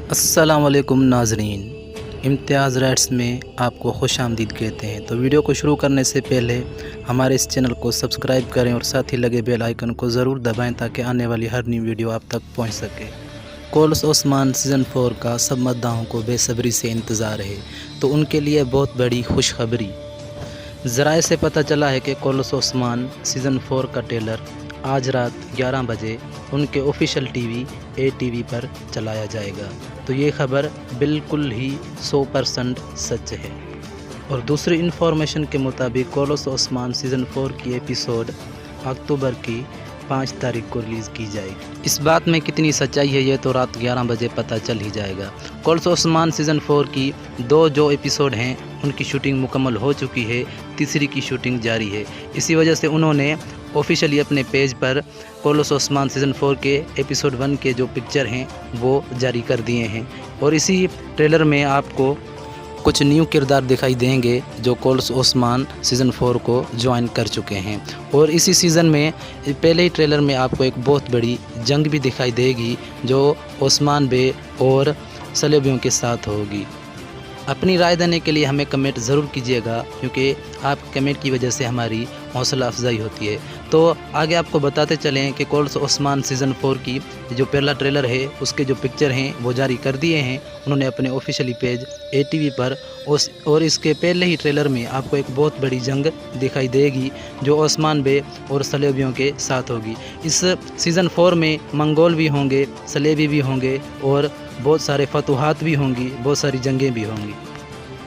अस्सलाम वालेकुम नाजरीन, इम्तियाज़ राइट्स में आपको खुश आमदीद कहते हैं। तो वीडियो को शुरू करने से पहले हमारे इस चैनल को सब्सक्राइब करें और साथ ही लगे बेल आइकन को ज़रूर दबाएं ताकि आने वाली हर नई वीडियो आप तक पहुंच सके। कोर्स ओस्मान सीज़न 4 का सब मद्दाहों को बेसब्री से इंतज़ार है, तो उनके लिए बहुत बड़ी खुशखबरी। ज़राए से पता चला है कि कोर्स ओस्मान सीज़न 4 का ट्रेलर आज रात 11 बजे उनके ऑफिशियल टीवी ATV पर चलाया जाएगा। तो ये खबर बिल्कुल ही 100% सच है। और दूसरी इन्फॉर्मेशन के मुताबिक कोर्स ओस्मान सीज़न 4 की एपिसोड अक्टूबर की 5 तारीख को रिलीज़ की जाएगी। इस बात में कितनी सच्चाई है ये तो रात 11 बजे पता चल ही जाएगा। कोर्स ओस्मान सीज़न 4 की 2 जो एपिसोड हैं उनकी शूटिंग मुकम्मल हो चुकी है, तीसरी की शूटिंग जारी है। इसी वजह से उन्होंने ऑफिशियली अपने पेज पर कोर्स ओस्मान सीज़न 4 के एपिसोड 1 के जो पिक्चर हैं वो जारी कर दिए हैं। और इसी ट्रेलर में आपको कुछ न्यू किरदार दिखाई देंगे जो कोर्स ओस्मान सीज़न 4 को ज्वाइन कर चुके हैं। और इसी सीज़न में पहले ही ट्रेलर में आपको एक बहुत बड़ी जंग भी दिखाई देगी जो ओस्मान बे और सलेबियों के साथ होगी। अपनी राय देने के लिए हमें कमेंट ज़रूर कीजिएगा, क्योंकि आप कमेंट की वजह से हमारी हौसला अफजाई होती है। तो आगे आपको बताते चलें कि कोर्स ओस्मान सीज़न 4 की जो पहला ट्रेलर है उसके जो पिक्चर हैं वो जारी कर दिए हैं उन्होंने अपने ऑफिशियली पेज ATV पर। और इसके पहले ही ट्रेलर में आपको एक बहुत बड़ी जंग दिखाई देगी जो ओस्मान बे और सलेबियों के साथ होगी। इस सीज़न 4 में मंगोल भी होंगे, सलेबी भी होंगे और बहुत सारे फतूहात भी होंगी, बहुत सारी जंगें भी होंगी।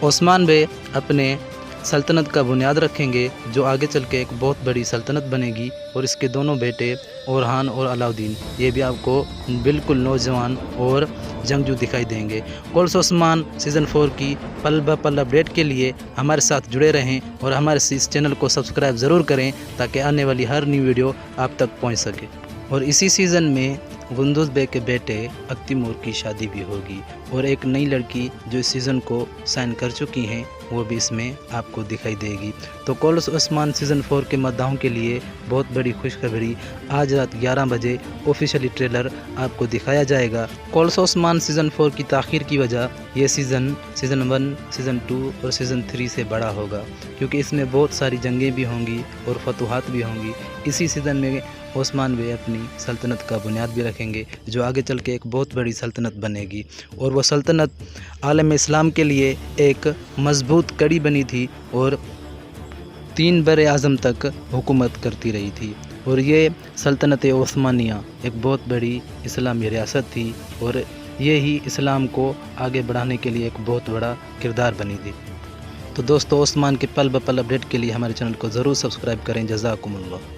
ओस्मान बे अपने सल्तनत का बुनियाद रखेंगे जो आगे चल के एक बहुत बड़ी सल्तनत बनेगी। और इसके दोनों बेटे ओरहान और अलाउद्दीन ये भी आपको बिल्कुल नौजवान और जंगजू दिखाई देंगे। कोर्स ओस्मान सीज़न 4 की पल ब पल अपडेट के लिए हमारे साथ जुड़े रहें और हमारे इस चैनल को सब्सक्राइब ज़रूर करें ताकि आने वाली हर न्यू वीडियो आप तक पहुँच सके। और इसी सीज़न में गुंदुज़ बे के बेटे अख्तिमूर की शादी भी होगी और एक नई लड़की जो इस सीज़न को साइन कर चुकी हैं वो भी इसमें आपको दिखाई देगी। तो कोर्स ओस्मान सीज़न 4 के मद्दाहों के लिए बहुत बड़ी खुशखबरी, आज रात 11 बजे ऑफिशियली ट्रेलर आपको दिखाया जाएगा। कोर्स ओस्मान सीज़न 4 की ताख़ीर की वजह ये सीज़न 1, सीज़न 2 और सीज़न 3 से बड़ा होगा, क्योंकि इसमें बहुत सारी जंगें भी होंगी और फतूहात भी होंगी। इसी सीज़न में ओस्मान बे अपनी सल्तनत का बुनियाद भी रखेंगे जो आगे चल के एक बहुत बड़ी सल्तनत बनेगी। और वो सल्तनत आलम इस्लाम के लिए एक मजबूत कड़ी बनी थी और 3 बर-ए-आज़म तक हुकूमत करती रही थी। और ये सल्तनत ओस्मानिया एक बहुत बड़ी इस्लामी रियासत थी और ये ही इस्लाम को आगे बढ़ाने के लिए एक बहुत बड़ा किरदार बनी थी। तो दोस्तों, ओस्मान के पल ब पल अपडेट के लिए हमारे चैनल को ज़रूर सब्सक्राइब करें। जज़ाकुमुल्लाह।